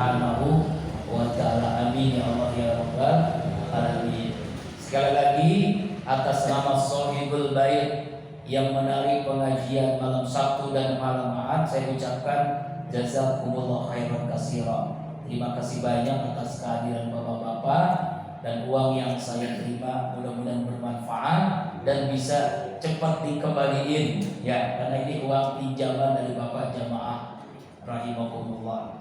Subhanahu wa ta'ala. Amin ya Allah ya rabbal alamin. Sekali lagi atas nama Shahibul Bait yang menarik pengajian malam Sabtu dan malam Ahad, saya ucapkan jazakumullah khairan katsira. Terima kasih banyak atas kehadiran bapak-bapak, dan uang yang saya terima mudah-mudahan bermanfaat dan bisa cepat dikembaliin ya, karena ini uang pinjaman dari bapak jamaah rahimakumullah.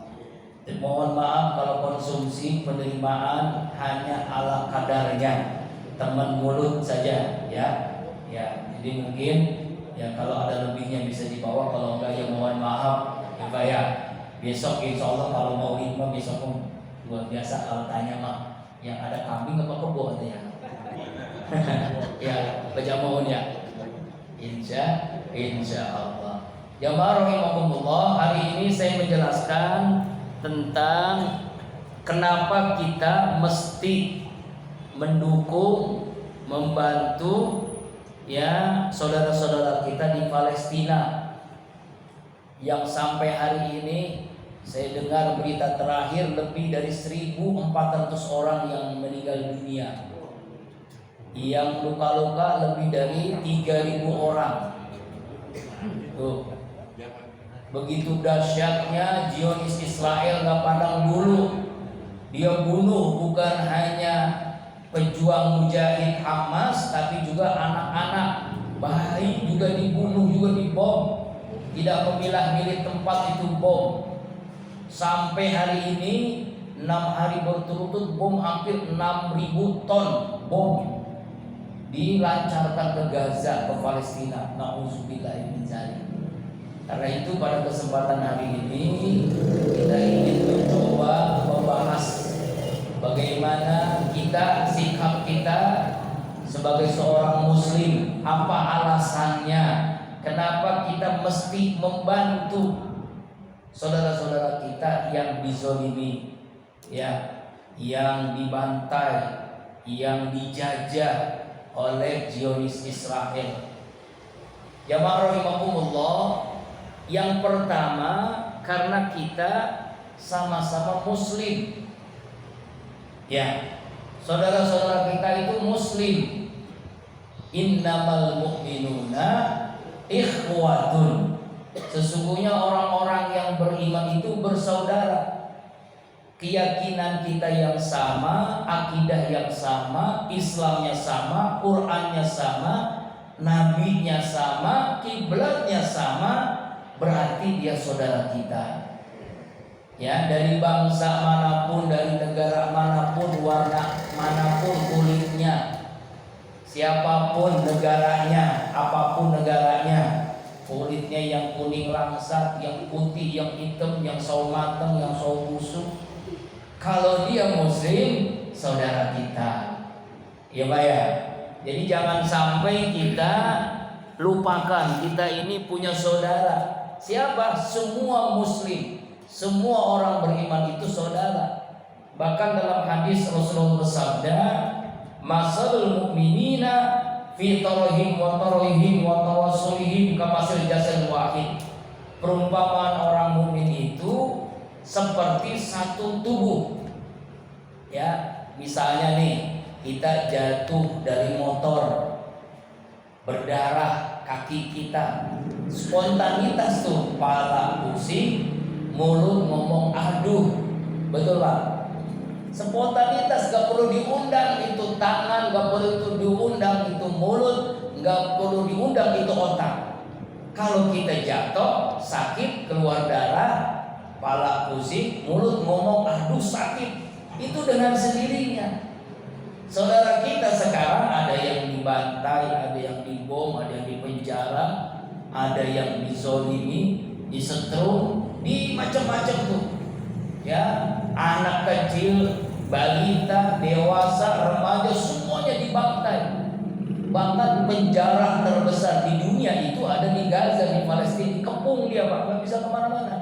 Dan mohon maaf kalau konsumsi penerimaan hanya ala kadarnya, teman mulut saja ya. Ya, jadi mungkin ya kalau ada lebihnya bisa dibawa, kalau enggak ya mohon maaf ya Pak ya. Besok insya Allah kalau mau hikmah besok pun luar biasa. Kalau tanya mah yang ada kambing apa kebo katanya. Ya, baca mohon ya. Insya Allah. Jamaah rahimakumullah, hari ini saya menjelaskan tentang kenapa kita mesti mendukung, membantu ya saudara-saudara kita di Palestina yang sampai hari ini saya dengar berita terakhir lebih dari 1.400 orang yang meninggal dunia, yang luka-luka lebih dari 3.000 orang. Tuh, begitu dahsyatnya Zionis Israel nggak pandang bulu, dia bunuh bukan hanya pejuang mujahid Hamas, tapi juga anak-anak, bayi juga dibunuh, juga dibom, tidak memilah-milih tempat itu bom. Sampai hari ini 6 hari berturut-turut bom, hampir 6.000 ton bom dilancarkan ke Gaza, ke Palestina. Nauzubillahi min dzalik. Karena itu pada kesempatan hari ini kita ingin mencoba membahas bagaimana kita, sikap kita sebagai seorang muslim, apa alasannya kenapa kita mesti membantu saudara-saudara kita yang dizolimi, ya, yang dibantai, yang dijajah oleh Zionis Israel. Jamaah rahimakumullah, yang pertama karena kita sama-sama muslim. Ya, saudara-saudara kita itu muslim. Innamal mu'minuna ikhwatun. Sesungguhnya orang-orang yang beriman itu bersaudara. Keyakinan kita yang sama, akidah yang sama, Islamnya sama, Qur'annya sama, nabinya sama, kiblatnya sama, berarti dia saudara kita. Ya, dari bangsa manapun, dari negara manapun, warna manapun kulitnya, siapapun negaranya, apapun negaranya, kulitnya yang kuning langsat, yang putih, yang hitam, yang sawo mateng, yang sawo busuk, kalau dia muslim, saudara kita. Ya Pak ya. Jadi jangan sampai kita lupakan kita ini punya saudara. Siapa? Semua muslim. Semua orang beriman itu saudara. Bahkan dalam hadis Rasulullah bersabda, "Masalul mu'minina fi tarahim wa tarihim wa tawassulihim kamasil jasad wahid." Perumpamaan orang mukmin itu seperti satu tubuh. Ya, misalnya nih, kita jatuh dari motor, berdarah kaki kita, spontanitas tuh, kepala pusing, mulut ngomong aduh, betul Pak? Spontanitas, gak perlu diundang itu tangan, gak perlu itu diundang itu mulut, gak perlu diundang itu otak. Kalau kita jatuh, sakit, keluar darah, kepala pusing, mulut ngomong aduh sakit, itu dengan sendirinya. Saudara kita sekarang ada yang dibantai, ada yang dibom, ada yang dipenjara, ada yang dizolimi, disetrum, di macam-macam tuh. Ya, anak kecil, balita, dewasa, remaja, semuanya dibantai. Bahkan penjara terbesar di dunia itu ada di Gaza, di Palestina, dikepung dia Pak, nggak bisa kemana-mana.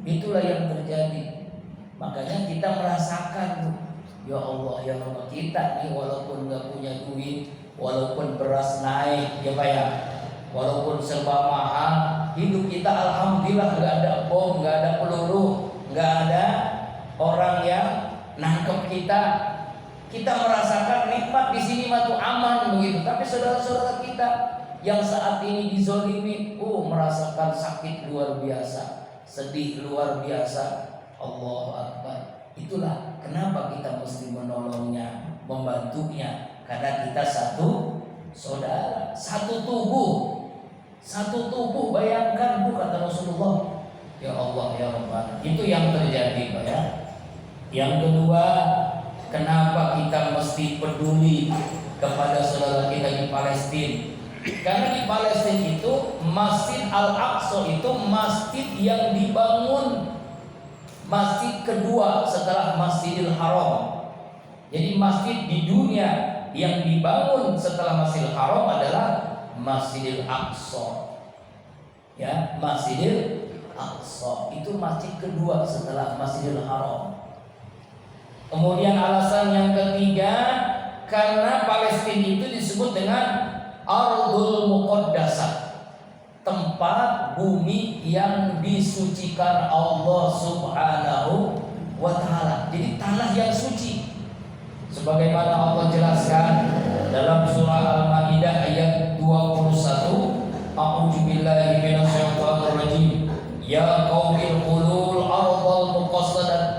Itulah yang terjadi. Makanya kita merasakan tuh, ya Allah ya Allah, kita nih walaupun nggak punya duit, walaupun beras naik ya Pak ya, walaupun serba mahal, hidup kita alhamdulillah nggak ada bom, nggak ada peluru, nggak ada orang yang nangkep kita. Kita merasakan nikmat di sini mah tuh aman begitu. Tapi saudara-saudara kita yang saat ini dizolimi, merasakan sakit luar biasa, sedih luar biasa. Allahu Akbar. Itulah kenapa kita mesti menolongnya, membantunya. Karena kita satu saudara, satu tubuh. Satu tubuh, bayangkan Bu, kata Rasulullah. Ya Allah ya Rabbana. Itu yang terjadi Pak ya. Yang kedua, kenapa kita mesti peduli kepada saudara kita di Palestina? Karena di Palestina itu Masjid Al-Aqsa itu masjid yang dibangun masjid kedua setelah Masjidil Haram. Jadi masjid di dunia yang dibangun setelah Masjidil Haram adalah Masjidil Aqsa. Ya, Masjidil Aqsa itu masjid kedua setelah Masjidil Haram. Kemudian alasan yang ketiga, karena Palestina itu disebut dengan Ardul Muqaddasah, tempat bumi yang disucikan Allah Subhanahu wa Ta'ala. Jadi tanah yang suci. Sebagaimana Allah jelaskan dalam surah Al-Maidah ayat 21, A'udzu billahi minasyaitonir rajim. Ya qaumil qulul ardal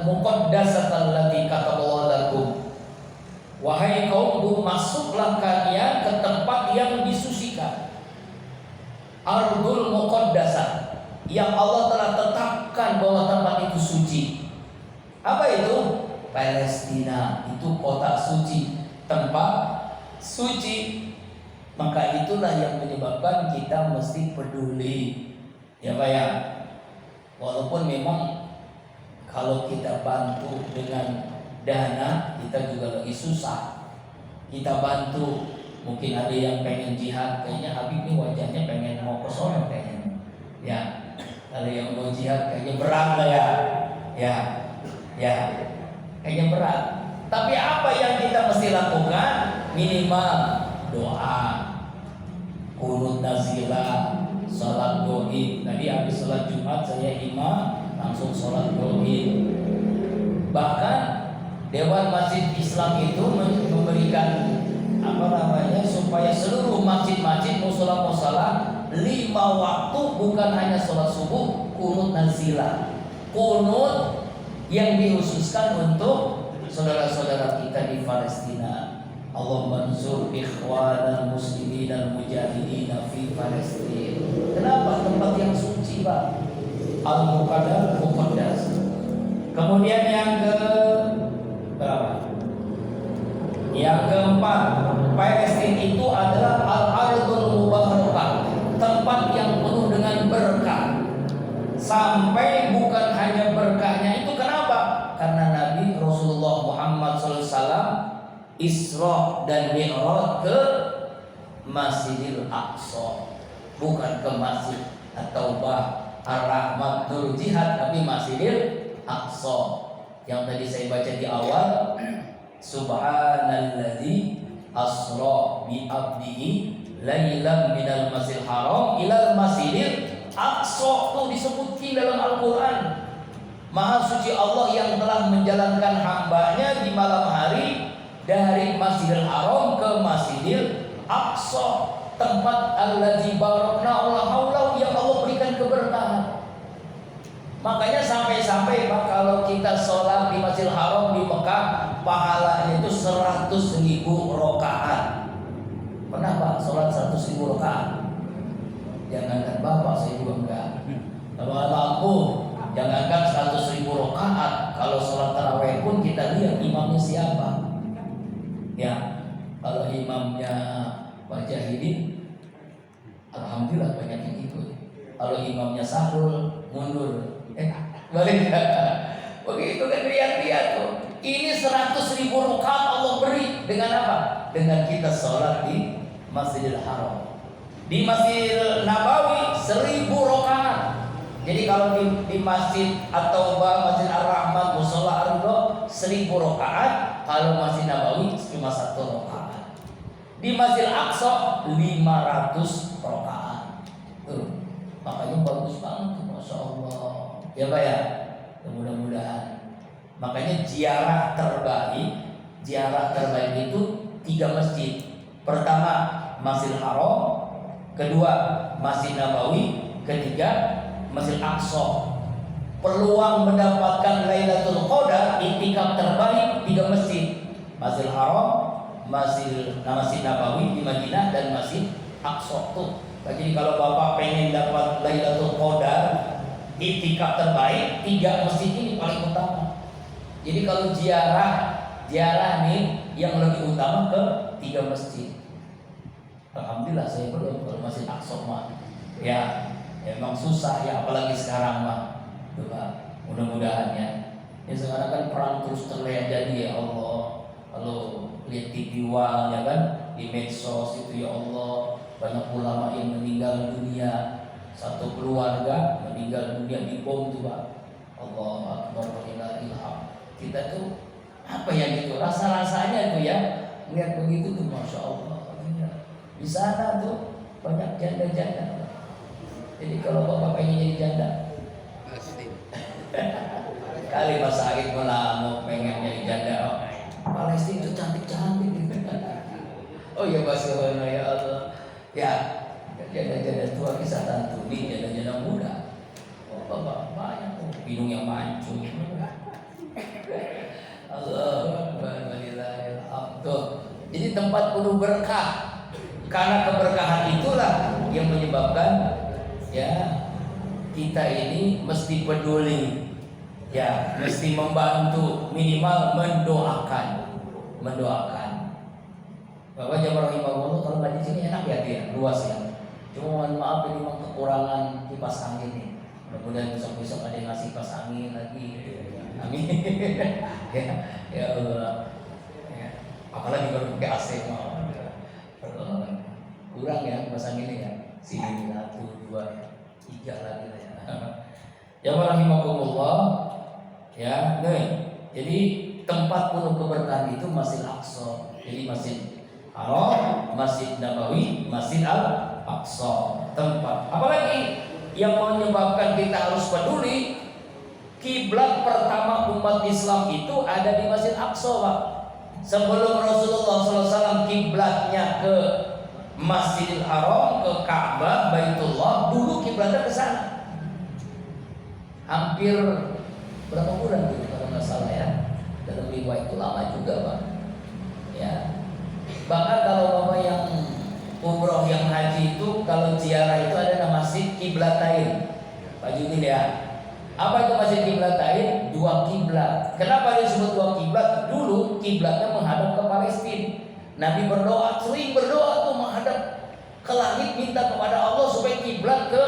muqaddasata allati kataballahu lakum. Wahai kaumku, masuklah kalian ke tempat yang disucikan. Ardul muqaddasah, yang Allah telah tetapkan bahwa tempat itu suci. Apa itu? Palestina itu kota suci, tempat suci. Maka itulah yang menyebabkan kita mesti peduli. Ya Pak ya. Walaupun memang kalau kita bantu dengan dana, kita juga lagi susah. Kita bantu, mungkin ada yang pengen jihad, kayaknya Habib ini wajahnya pengen mau ke sono kayaknya. Ya, kalau yang mau jihad kayaknya berat lah ya. Ya, kayaknya berat. Tapi apa yang kita mesti lakukan? Minimal doa, qunut nazilah, salat goib. Tadi habis salat Jumat saya imam, langsung salat goib. Bahkan Dewan Masjid Islam itu memberikan supaya seluruh masjid-masjid, musala-musala 5 waktu, bukan hanya salat subuh, qunut nazilah, qunut yang dikhususkan untuk saudara-saudara kita di Palestina. Allahumma ansur ikhwanal muslimin dan mujahidin fi Palestina. Kenapa? Tempat yang suci Pak, Al-Muqaddas. Kemudian yang ke berapa? Yang keempat, Palestina itu adalah al-ardul mubarakah, tempat yang penuh dengan berkah. Sampai bukan hanya berkahnya itu, kenapa? Karena Nabi Rasulullah Muhammad SAW Isra dan Mi'raj ke Masjidil Aqsa, bukan ke Masjid At-Taubah, Ar-Rahmat, Nur Jihad, tapi Masjidil Aqsa. Yang tadi saya baca di awal, Subhanalladzi asra bi abdihi lailan minal masjidil haram ilal masjidil aqsa. Itu disebutkan dalam Al-Quran. Maha suci Allah yang telah menjalankan hambanya di malam hari dari Masjidil Haram ke Masjidil Aqsa, tempat alladzi barakna haulahu, yang Allah berikan keberkahan. Makanya sampai-sampai Pak, kalau kita sholat di Masjidil Haram di Mekah, pahalanya itu 100.000 rakaat. Pernah Pak sholat 100.000 rakaat? Jangankan Bapak, saya juga enggak. Kalau aku, jangankan 100.000 rakaat, kalau sholat tarawih pun kita lihat imamnya siapa. Ya, kalau imamnya Pak Jahidin, alhamdulillah banyak yang ikut. Kalau imamnya Sahrul, mundur. Balik. Begitu kan, lihat-lihat tuh. Ini 100.000 rakaat Allah beri dengan apa? Dengan kita sholat di Masjidil Haram. Di Masjid Nabawi 1.000 rakaat. Jadi kalau di Masjid At-Taubah, Masjid Ar-Rahmat, Mushola Ar-Ridha 1.000 rakaat. Kalau Masjid Nabawi cuma 1 rakaat. Di Masjid Aqsa 500 rakaat. Tuh, makanya bagus banget, masya Allah. Ya Pak ya, mudah-mudahan Makanya ziarah terbaik itu 3 masjid. Pertama Masjidil Haram, kedua Masjid Nabawi, ketiga Masjid Aqsa. Peluang mendapatkan Lailatul Qadar iktikaf terbaik 3 masjid. Masjidil Haram, Masjid Nabawi di Madinah, dan Masjid Aqsa tuh. Jadi kalau Bapak pengen dapat Lailatul Qadar iktikaf terbaik, 3 masjid ini paling utama. Jadi kalau ziarah nih yang lebih utama ke 3 masjid. Alhamdulillah saya belum, kalau Masjid Aqsa mah ya emang susah ya, apalagi sekarang mah. Coba mudah-mudahan ya. Sekarang kan perang terus terjadi ya Allah. Kalau lihat di visual ya kan, di medsos itu ya Allah, banyak ulama yang meninggal dunia, satu keluarga meninggal dunia di bom tuh Pak. Allah Akbar wa illallah. Kita tuh apa ya gitu, rasa-rasanya tuh ya lihat begitu tuh Masya Allah. Di sana tuh banyak janda-janda. Jadi kalau Bapak pengen jadi janda, kali Mas Said mau pengen jadi janda. Palestina itu cantik-cantik. Oh ya Mas, ya Allah. Ya, janda-janda tua kisah tantu nih, janda-janda muda. Oh Bapak banyak tuh hidung yang mancung. Alhamdulillah. Jadi tempat penuh berkah. Karena keberkahan itulah yang menyebabkan ya kita ini mesti peduli, ya mesti membantu, minimal mendoakan. Bapak Jabar Rahimahullah kalau ngaji sini enak ya dia, luas ya. Cuma mohon maaf ini memang kekurangan kipas angin nih. Mudah-mudahan besok-besok ada yang ngasih kipas angin lagi. Amin. ya Allah. Ya. Apalagi baru pakai AC mau. Kurang ya kipas angin ya. Sini 1, 2, 3 lagi lah ya. Ya rahimakumullah. Ya, nih. Jadi tempat penuh keberkahan itu Masjid Aqsa. Jadi Masjid Haram, Masjid Nabawi, Masjid Al-Aqsa. Tempat. Apalagi yang menyebabkan kita harus peduli, kiblat pertama umat Islam itu ada di Masjid Aqsa, Pak. Sebelum Rasulullah SAW kiblatnya ke Masjidil Haram, ke Ka'bah, Baitullah, dulu kiblatnya ke sana. Hampir berapa bulan gitu kalau nggak salah ya. Dalam riwayat itu lama juga, Pak. Ya. Bahkan kalau Bapak yang umroh, yang haji itu kalau ziarah itu ada nama Masjid Qiblatain. Pak Junid ya. Apa itu Masjid Qiblatain? 2 kiblat. Kenapa disebut 2 kiblat? Dulu kiblatnya menghadap ke Palestina. Nabi berdoa, sering berdoa tuh menghadap ke langit, minta kepada Allah supaya kiblat ke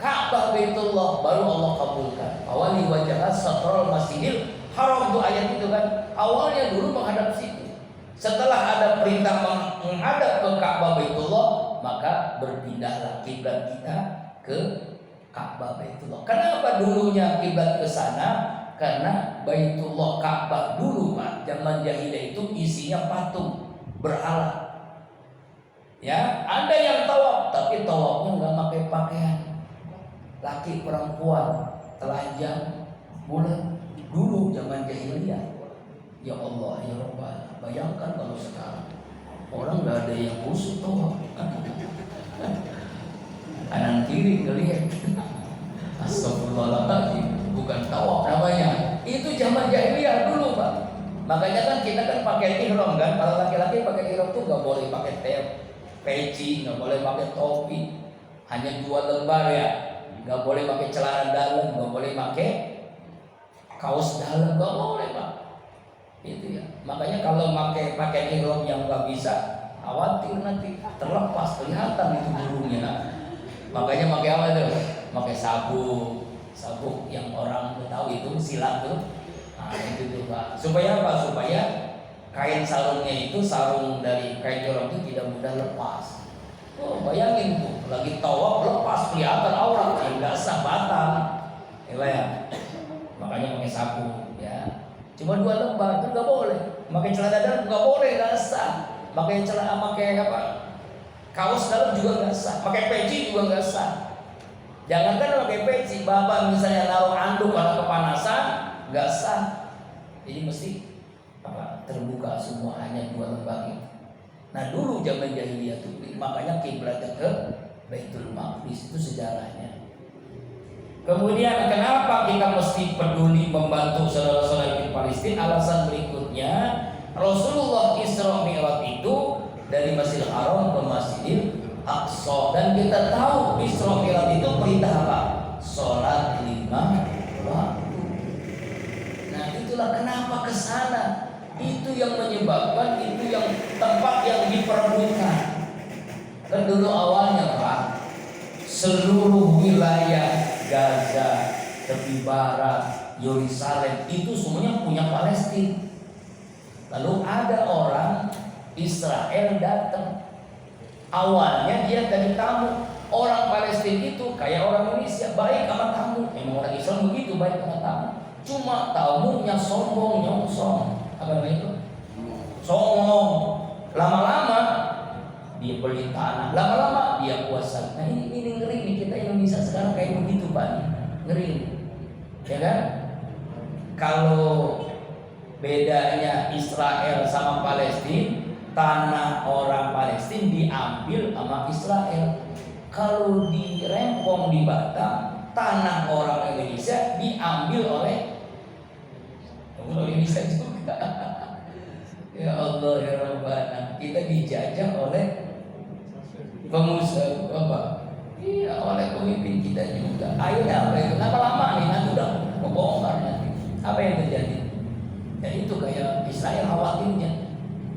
Ka'bah Baitullah, baru Allah kabulkan. Awali wajah satrul Masjidil Haram, itu ayat itu kan. Awalnya dulu menghadap situ. Setelah ada perintah menghadap ke Ka'bah Baitullah, maka berpindahlah kiblat kita ke Ka'bah Baitullah. Kenapa dulunya kiblat ke sana? Karena Baitullah Ka'bah dulu, Pak, zaman jahiliyah itu isinya patung berhala. Ya, ada yang tawaf, tapi tawafnya nggak pakai pakaian. Laki perempuan, telanjang, bulat. Dulu zaman jahiliyah. Ya Allah, ya Rabbana, bayangkan kalau sekarang orang nggak ada yang khusyuk tawaf. Kanan kiri ngelihat. Astagfirullahaladzim, bukan tawaf namanya. Itu zaman jahiliyah dulu, Pak. Makanya kan kita kan pakai ihram kan. Kalau laki-laki pakai ihram tuh nggak boleh pakai peci, nggak boleh pakai topi, hanya 2 lembar ya. Nggak boleh pakai celana dalam, nggak boleh pakai kaos dalam, nggak boleh, Pak. Itu ya. Makanya kalau pakai ihram yang nggak bisa, khawatir nanti terlepas, kelihatan itu burungnya. Nah. Makanya pakai apa tuh? Pakai sabuk yang orang Betawi itu silat tuh. Nah, itu tuh, Pak. Supaya apa? Supaya kain sarungnya itu, sarung dari kain jorong itu tidak mudah lepas. Oh, bayangin tuh, lagi tawaf lepas kelihatan aurat, nggak sah, batal. Ya. Makanya pakai sabuk ya. Cuma 2 lembar itu nggak boleh. Pakai celana dalam nggak boleh, nggak sah. Pakai celana, pakai apa? Kaos dalam juga nggak sah. Pakai peci juga nggak sah. Jangankan pakai peci, Bapak misalnya naruh anduk karena kepanasan, nggak sah. Jadi mesti terbuka semua, hanya 2 lembaga itu. Nah dulu zaman jahiliyah itu makanya kiblatnya ke Baitul Maqdis, itu sejarahnya. Kemudian kenapa kita mesti peduli membantu saudara-saudara di Palestina? Alasan berikutnya, Rasulullah Isra Mi'raj itu dari Masjidil Haram ke Masjidil Aqsa, dan kita tahu Isra Mi'raj itu perintah apa? Sholat 5 waktu. Nah itulah kenapa ke sana. Itu yang menyebabkan, itu yang tempat yang diperebutkan. Kan dulu awalnya Pak, seluruh wilayah Gaza, tepi barat, Yerusalem itu semuanya punya Palestina. Lalu ada orang Israel datang. Awalnya dia dari tamu. Orang Palestina itu kayak orang Indonesia, baik sama tamu. Emang orang Islam begitu, baik sama tamu. Cuma tamunya sombong, nyongsong. Apa namanya itu? Sombong. Lama-lama dia beli tanah, lama-lama dia kuasa. Nah ini ngeri nih, kita Indonesia sekarang kayak begitu Pak, ngeri, ya kan? Kalau bedanya Israel sama Palestina, tanah orang Palestina diambil sama Israel. Kalau di Rempong di Batam, tanah orang Indonesia diambil oleh orang Indonesia juga. Ya Allah ya Rabbana, kita dijajah oleh pengusaha apa? Iya, oleh pemimpin kita juga. Akhirnya apa itu? Lama-lama nih nanti udah kebongkar nanti. Apa yang terjadi? Ya itu kayak Israel khawatirnya.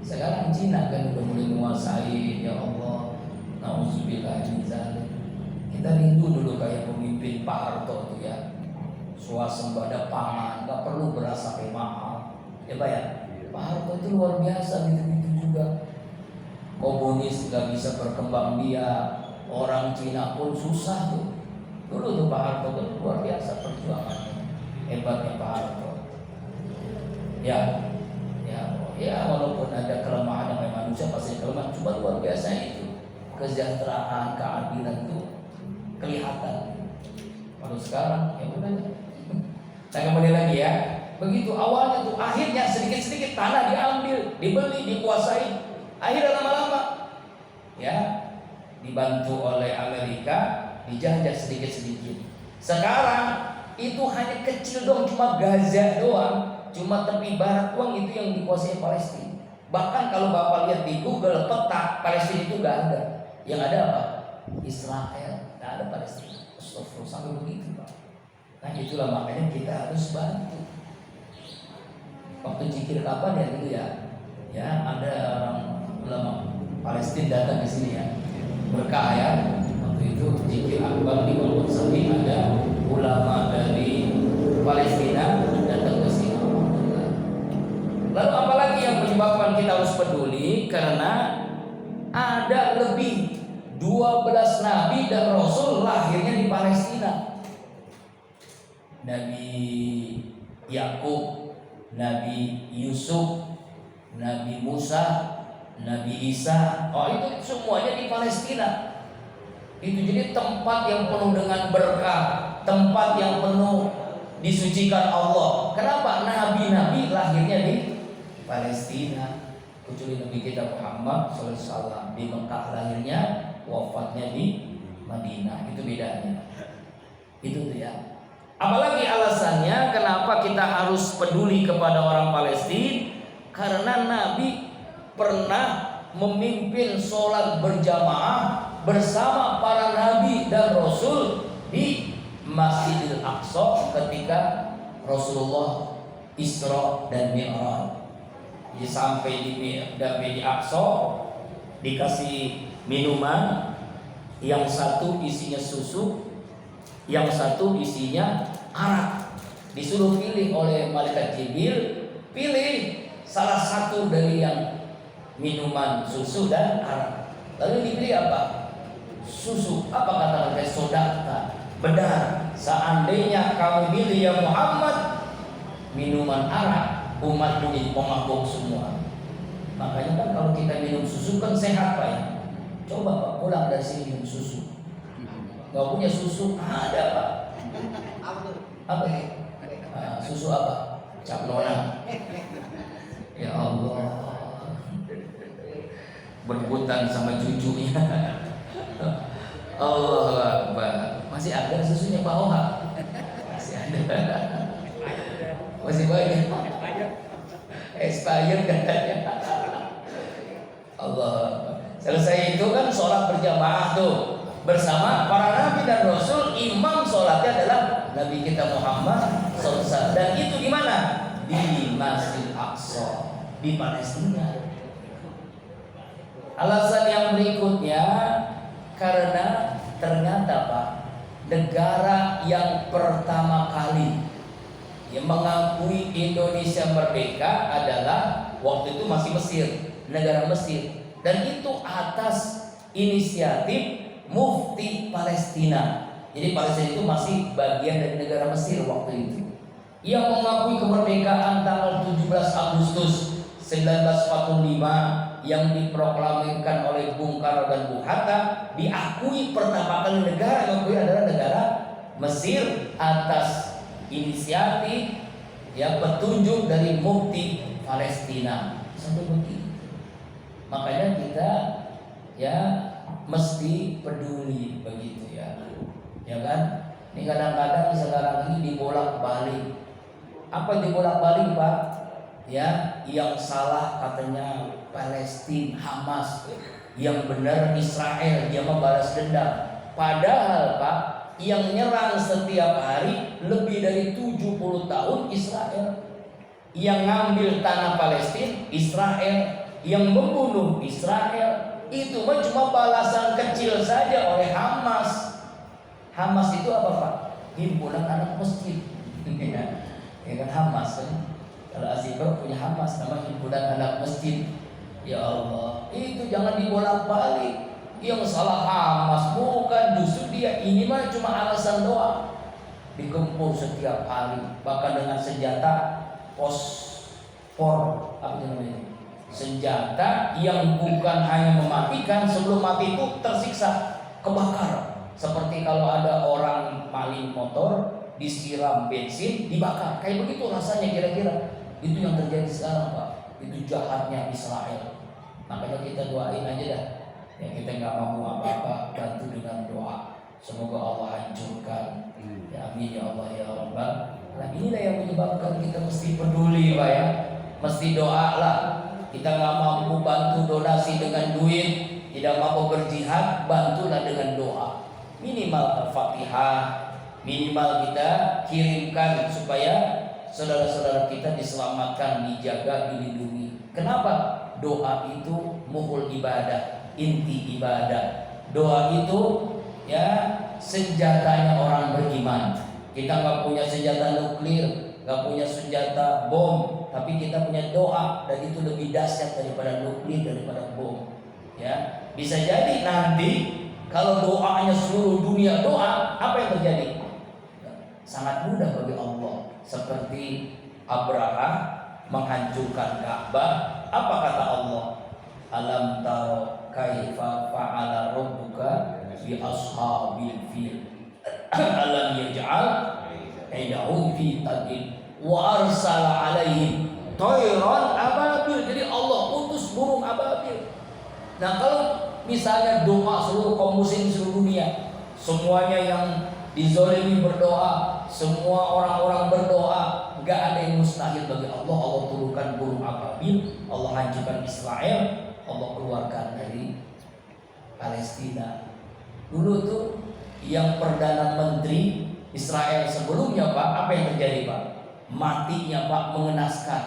Sekarang Cina kan udah mulai menguasai, ya Allah. Nauzubillah min dzalik. Kita rindu dulu kayak pemimpin Pak Harto itu ya. Swasembada pangan, nggak perlu beras sampai mahal. Ya Pak ya. Pak Harto itu luar biasa gitu-gitu juga. Komunis gak bisa berkembang biak, orang Cina pun susah tuh. Dulu tuh Pak Harto kan luar biasa perjuangannya, hebatnya Pak Harto. Ya walaupun ada kelemahan yang manusia pasti kelemahan, cuma luar biasa itu kesejahteraan, keadilan tuh kelihatan. Kalau sekarang ya udah. Saya kembali lagi ya. Begitu awalnya tuh, akhirnya sedikit-sedikit tanah diambil, dibeli, dikuasai. Akhirnya lama-lama ya dibantu oleh Amerika, dijajah sedikit-sedikit. Sekarang itu hanya kecil dong, cuma Gaza doang, cuma tepi barat doang itu yang dikuasai Palestina. Bahkan kalau Bapak lihat di Google peta Palestina itu gak ada. Yang ada apa? Israel, gak ada Palestina. Astagfirullah, sampai begitu Pak. Nah itulah makanya kita harus bantu. Waktu zikir kapan ya dulu ya? Ya ada orang ulama Palestina datang ke sini ya, berkah ya. Waktu itu zikir akbar di Al Sami, ada ulama dari Palestina datang ke sini. Lalu apalagi yang menyebabkan kita harus peduli? Karena ada lebih 12 nabi dan rasul lahirnya di Palestina. Nabi Yakub, Nabi Yusuf, Nabi Musa, Nabi Isa, itu semuanya di Palestina. Itu jadi tempat yang penuh dengan berkah, tempat yang penuh disucikan Allah. Kenapa? Nabi-nabi lahirnya di Palestina. Kecuali Nabi kita Muhammad SAW di Mekah lahirnya, wafatnya di Madinah. Itu bedanya. Itu tuh ya. Apalagi alasannya kenapa kita harus peduli kepada orang Palestina? Karena Nabi pernah memimpin sholat berjamaah bersama para nabi dan rasul di Masjidil Aqsa ketika Rasulullah Isra dan Mi'raj. Jadi sampai di Aqsa dikasih minuman, yang satu isinya susu, yang satu isinya arak. Disuruh pilih oleh malaikat Jibril, pilih salah satu dari yang minuman susu dan arak. Lalu dipilih apa? Susu. Apa kata mereka? Sodaka. Benar. Seandainya kamu pilih ya Muhammad minuman arak, umatmu jadi pemabuk semua. Makanya kan kalau kita minum susu kan sehat Pak ya. Coba Pak pulang dari sini minum susu. Gak punya susu? Ada Pak. Apa ya? Susu apa? Cap nona. Ya Allah, berebutan sama cucunya. Allah Akbar. Masih ada susunya Pak Oha? Masih ada. Masih banyak. Expired katanya. Allah. Selesai itu kan sholat berjamaah tuh bersama para nabi dan rasul. Imam sholatnya adalah Nabi kita Muhammad SAW. Dan itu di mana? Di Masjid Aqsa di Palestina. Alasan yang berikutnya karena ternyata Pak, negara yang pertama kali yang mengakui Indonesia merdeka adalah waktu itu masih Mesir, negara Mesir. Dan itu atas inisiatif Mufti Palestina. Jadi Palestina itu masih bagian dari negara Mesir waktu itu. Yang mengakui kemerdekaan tanggal 17 Agustus 1945 yang diproklamirkan oleh Bung Karno dan Bung Hatta, diakui pertama kali negara yang mengakui adalah negara Mesir atas inisiatif yang petunjuk dari Mufti Palestina. Sampai begitu. Makanya kita ya mesti peduli begitu ya. Ya kan? Ini kadang-kadang sekarang ini dibolak-balik. Apa dibolak-balik Pak? Ya, yang salah katanya Palestina, Hamas. Yang benar Israel, dia membalas dendam. Padahal Pak, yang nyerang setiap hari lebih dari 70 tahun Israel. Yang ngambil tanah Palestina, Israel. Yang membunuh Israel. Itu mah cuma balasan kecil saja oleh Hamas. Hamas itu apa Pak? Himpunan anak masjid. Ya kan Hamas kan? Kalau Asyifa punya Hamas, nama himpunan anak masjid. Ya Allah, itu jangan dibolak-balik. Yang salah Hamas bukan, justru dia. Ini mah cuma alasan doang. Digempur setiap hari, bahkan dengan senjata fosfor, apa namanya? Senjata yang bukan hanya mematikan, sebelum mati itu tersiksa, kebakar. Seperti kalau ada orang maling motor, disiram bensin, dibakar. Kayak begitu rasanya kira-kira. Itu yang terjadi sekarang Pak. Itu jahatnya Israel. Makanya kita doain aja dah. Ya kita nggak mau apa-apa, bantu dengan doa. Semoga Allah hancurkan. Ya amin ya Allah ya Rabbal. Nah inilah yang menyebabkan kita mesti peduli Pak ya. Mesti doa lah. Kita nggak mampu bantu donasi dengan duit, tidak mampu berjihad, bantulah dengan doa. Minimal Al-Fatihah, minimal kita kirimkan supaya saudara-saudara kita diselamatkan, dijaga, dilindungi. Kenapa? Doa itu muhul ibadah, inti ibadah. Doa itu ya senjatanya orang beriman. Kita nggak punya senjata nuklir, nggak punya senjata bom, tapi kita punya doa, dan itu lebih dahsyat daripada nuklir, daripada bom. Ya, bisa jadi nanti kalau doanya seluruh dunia doa, apa yang terjadi? Sangat mudah bagi Allah. Seperti Abraha menghancurkan Ka'bah, apa kata Allah? Alam taro kaifa fa'ala rabbuka bi ashabil fil alam yaj'al kaidahum fi tadil wa arsala alaihim tayran ababil. Jadi Allah utus burung ababil. Nah kalau misalnya doa seluruh kaum muslim seluruh dunia, semuanya yang dizolimi berdoa, semua orang-orang berdoa, nggak ada yang mustahil bagi Allah. Allah turunkan burung ababil, Allah hancurkan Israel, Allah keluarkan dari Palestina. Dulu tuh yang perdana menteri Israel sebelumnya Pak, apa yang terjadi Pak? Matinya Pak mengenaskan,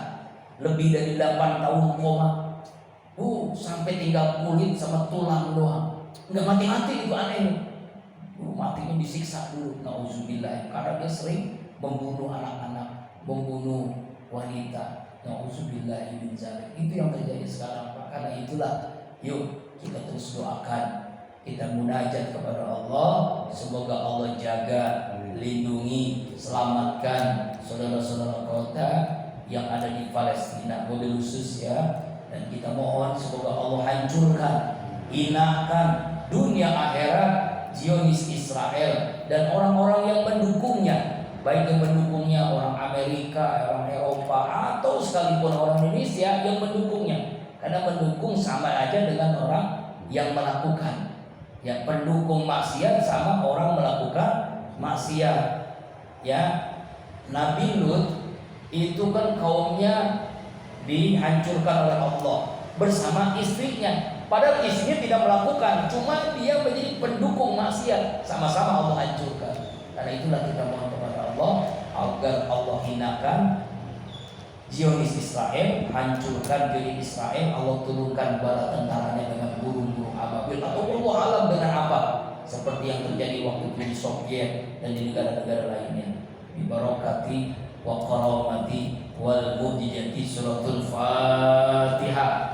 lebih dari 8 tahun koma. Sampai tinggal kulit sama tulang doang, nggak mati-mati. Itu aneh. Matinya disiksa dulu, nauzubillah, karena dia sering membunuh anak-anak, membunuh wanita, nauzubillah min zalik. Itu yang terjadi sekarang Pak. Karena itulah, yuk kita terus doakan, kita munajat kepada Allah, semoga Allah jaga, lindungi, selamatkan saudara-saudara kota yang ada di Palestina, mobil khusus ya. Dan kita mohon semoga Allah hancurkan, hinakan dunia akhirat Zionis Israel dan orang-orang yang mendukungnya. baik yang mendukungnya orang Amerika, orang Eropa, atau sekalipun orang Indonesia yang mendukungnya. Karena mendukung sama aja dengan orang yang melakukan. Ya, pendukung maksiat sama orang melakukan maksiat. Ya, Nabi Lut itu kan kaumnya dihancurkan oleh Allah bersama istrinya. Padahal istrinya tidak melakukan, cuma dia menjadi pendukung maksiat, sama-sama Allah hancurkan. Karena itulah kita mohon kepada Allah agar Allah hinakan Zionis Israel, hancurkan diri Israel, Allah turunkan bala tentaranya dengan burung-burung ababil atau Allah alam dengan apa, seperti yang terjadi waktu itu di Soviet dan di negara-negara lainnya. Bi barakati wa karamati wal mujizati suratul Fatihah.